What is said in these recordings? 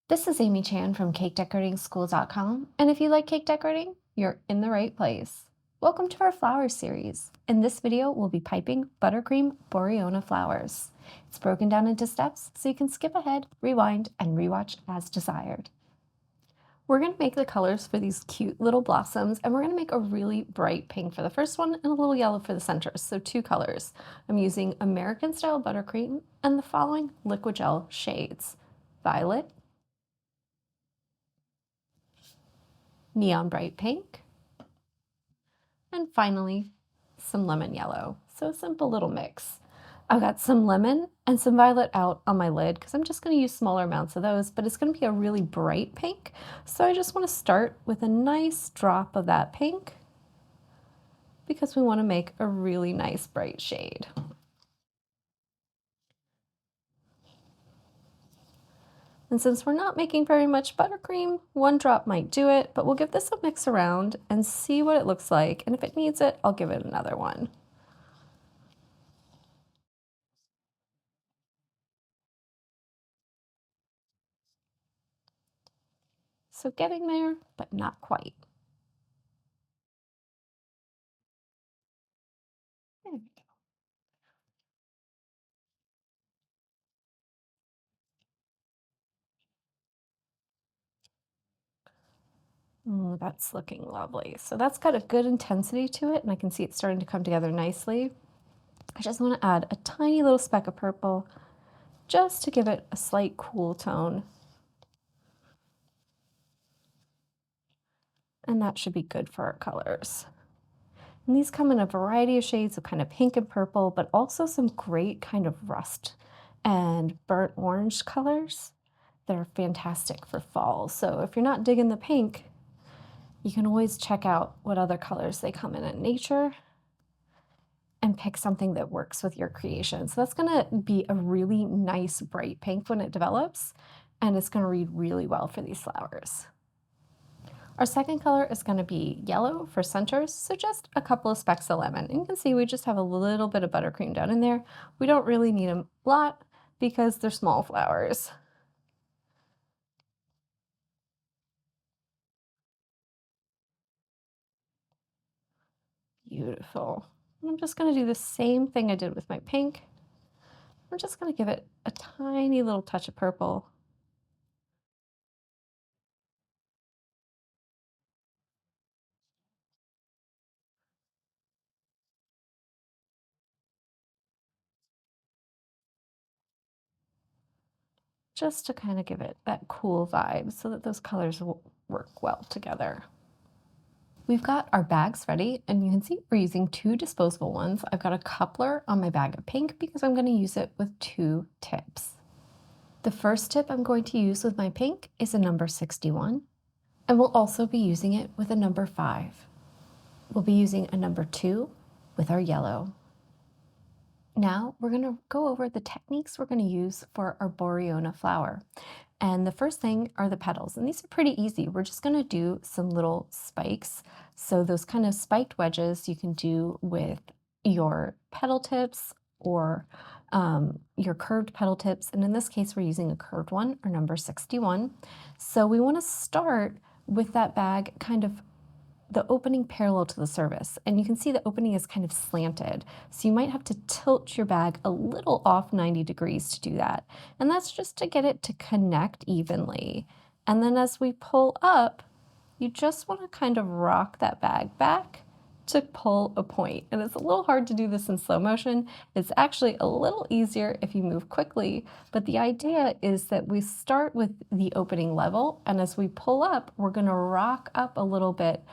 This is Amy Chan from CakeDecoratingSchool.com, and if you like cake decorating, you're in the right place. Welcome to our flower series. In this video, we'll be piping Buttercream boronia flowers. It's broken down into steps, so you can skip ahead, rewind, and rewatch as desired. We're going to make the colors for these cute little blossoms, and we're going to make a really bright pink for the first one and a little yellow for the center, so two colors. I'm using American Style Buttercream and the following liquid gel shades: violet, neon bright pink, and finally some lemon yellow. So a simple little mix. I've got some lemon and some violet out on my lid because I'm just going to use smaller amounts of those, but it's going to be a really bright pink. So I just want to start with a nice drop of that pink because we want to make a really nice bright shade. And since we're not making very much buttercream, one drop might do it, but we'll give this a mix around and see what it looks like. And if it needs it, I'll give it another one. So getting there, but not quite. There we go. That's looking lovely. So that's got a good intensity to it, and I can see it starting to come together nicely. I just want to add a tiny little speck of purple just to give it a slight cool tone. And that should be good for our colors. And these come in a variety of shades of kind of pink and purple, but also some great kind of rust and burnt orange colors that are fantastic for fall. So if you're not digging the pink, you can always check out what other colors they come in nature and pick something that works with your creation. So that's gonna be a really nice bright pink when it develops, and it's gonna read really well for these flowers. Our second color is going to be yellow for centers, so just a couple of specks of lemon. And you can see we just have a little bit of buttercream down in there. We don't really need a lot because they're small flowers. Beautiful. And I'm just going to do the same thing I did with my pink. I'm just going to give it a tiny little touch of purple. Just to kind of give it that cool vibe so that those colors will work well together. We've got our bags ready, and you can see we're using two disposable ones. I've got a coupler on my bag of pink because I'm going to use it with two tips. The first tip I'm going to use with my pink is a number 61, and we'll also be using it with a number 5. We'll be using a number 2 with our yellow. Now we're going to go over the techniques we're going to use for our boronia flower. And the first thing are the petals, and these are pretty easy. We're just going to do some little spikes. So those kind of spiked wedges you can do with your petal tips or your curved petal tips. And in this case, we're using a curved one, or number 61. So we want to start with that bag kind of the opening parallel to the surface, and you can see the opening is kind of slanted. So you might have to tilt your bag a little off 90 degrees to do that. And that's just to get it to connect evenly. And then as we pull up, you just want to kind of rock that bag back to pull a point. And it's a little hard to do this in slow motion. It's actually a little easier if you move quickly, but the idea is that we start with the opening level, and as we pull up, we're going to rock up a little bit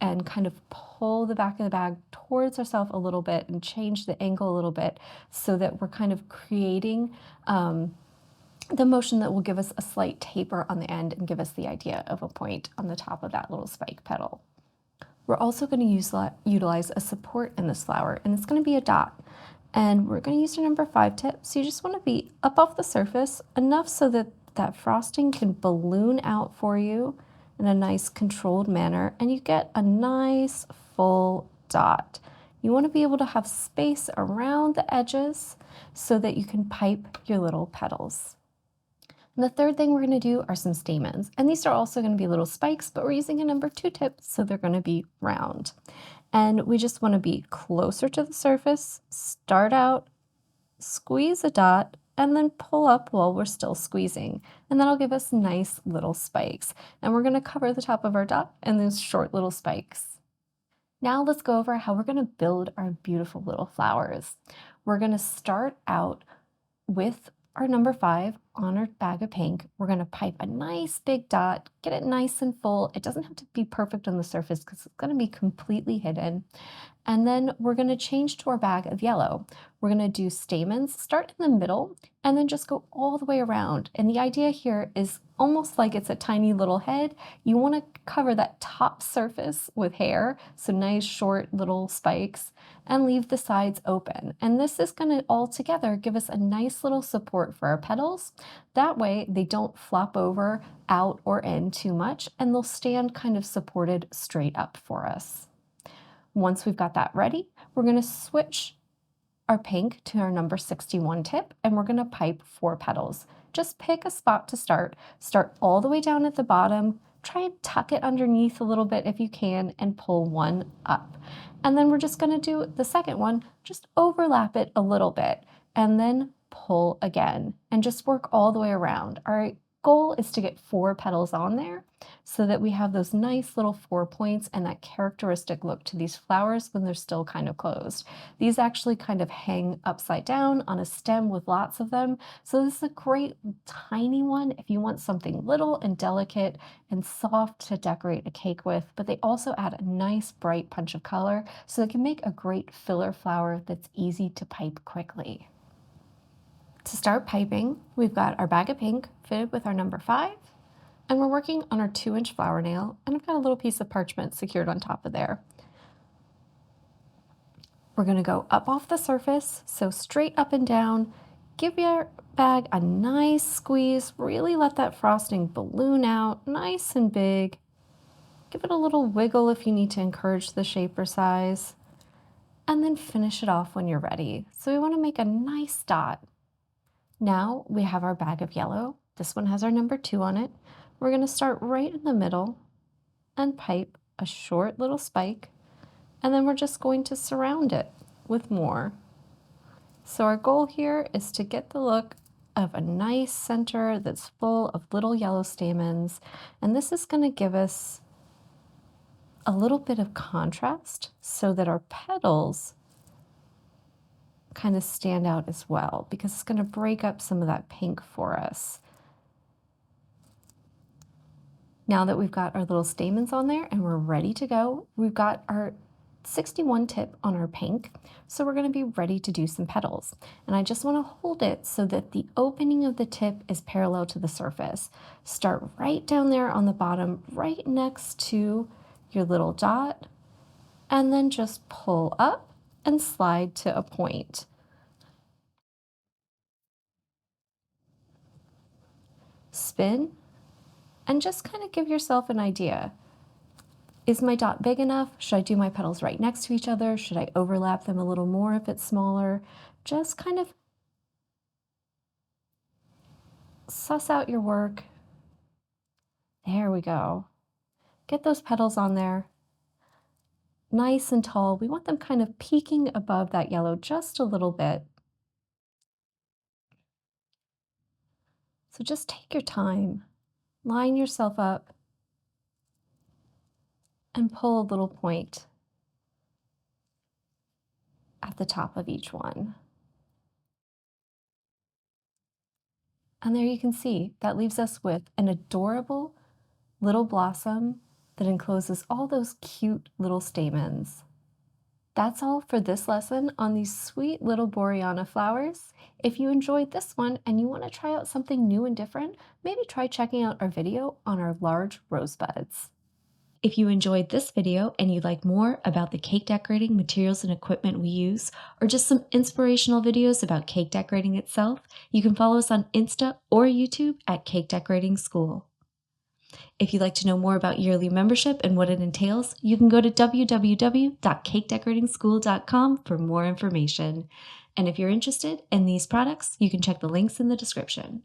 and kind of pull the back of the bag towards ourselves a little bit and change the angle a little bit so that we're kind of creating the motion that will give us a slight taper on the end and give us the idea of a point on the top of that little spike petal. We're also going to utilize a support in this flower, and it's going to be a dot. And we're going to use your number 5 tip. So you just want to be up off the surface enough so that that frosting can balloon out for you in a nice controlled manner, and you get a nice full dot. You want to be able to have space around the edges so that you can pipe your little petals. And the third thing we're going to do are some stamens. And these are also going to be little spikes, but we're using a number 2 tip, so they're going to be round. And we just want to be closer to the surface, start out, squeeze a dot, and then pull up while we're still squeezing. And that'll give us nice little spikes. And we're going to cover the top of our dot and those short little spikes. Now let's go over how we're going to build our beautiful little flowers. We're going to start out with our number 5 on our bag of pink. We're going to pipe a nice big dot, get it nice and full. It doesn't have to be perfect on the surface because it's going to be completely hidden. And then we're going to change to our bag of yellow. We're going to do stamens, start in the middle, and then just go all the way around. And the idea here is almost like it's a tiny little head. You want to cover that top surface with hair, so nice short little spikes, and leave the sides open. And this is going to all together give us a nice little support for our petals. That way they don't flop over, out, or in too much, and they'll stand kind of supported straight up for us. Once we've got that ready, we're going to switch our pink to our number 61 tip, and we're going to pipe 4 petals. Just pick a spot to start. Start all the way down at the bottom, try and tuck it underneath a little bit if you can, and pull 1 up. And then we're just going to do the second one, just overlap it a little bit, and then pull again, and just work all the way around. Our goal is to get 4 petals on there so that we have those nice little 4 points and that characteristic look to these flowers when they're still kind of closed. These actually kind of hang upside down on a stem with lots of them. So this is a great tiny one if you want something little and delicate and soft to decorate a cake with, but they also add a nice bright punch of color, so they can make a great filler flower that's easy to pipe quickly. To start piping, we've got our bag of pink fitted with our number 5, and we're working on our 2-inch flower nail, and I've got a little piece of parchment secured on top of there. We're going to go up off the surface, so straight up and down. Give your bag a nice squeeze, really let that frosting balloon out nice and big. Give it a little wiggle if you need to encourage the shape or size, and then finish it off when you're ready. So we want to make a nice dot. Now we have our bag of yellow. This one has our number 2 on it. We're going to start right in the middle and pipe a short little spike, and then we're just going to surround it with more. So our goal here is to get the look of a nice center that's full of little yellow stamens, and this is going to give us a little bit of contrast so that our petals kind of stand out as well, because it's going to break up some of that pink for us. Now that we've got our little stamens on there and we're ready to go, we've got our 61 tip on our pink, so we're going to be ready to do some petals. And I just want to hold it so that the opening of the tip is parallel to the surface. Start right down there on the bottom, right next to your little dot, and then just pull up and slide to a point. Spin, and just kind of give yourself an idea. Is my dot big enough? Should I do my petals right next to each other? Should I overlap them a little more if it's smaller? Just kind of suss out your work. There we go. Get those petals on there. Nice and tall. We want them kind of peeking above that yellow just a little bit. So just take your time, line yourself up, and pull a little point at the top of each one. And there you can see, that leaves us with an adorable little blossom that encloses all those cute little stamens. That's all for this lesson on these sweet little boronia flowers. If you enjoyed this one and you want to try out something new and different, maybe try checking out our video on our large rosebuds. If you enjoyed this video and you'd like more about the cake decorating materials and equipment we use, or just some inspirational videos about cake decorating itself, you can follow us on Insta or YouTube at Cake Decorating School. If you'd like to know more about yearly membership and what it entails, you can go to www.cakedecorating.school.com for more information. And if you're interested in these products, you can check the links in the description.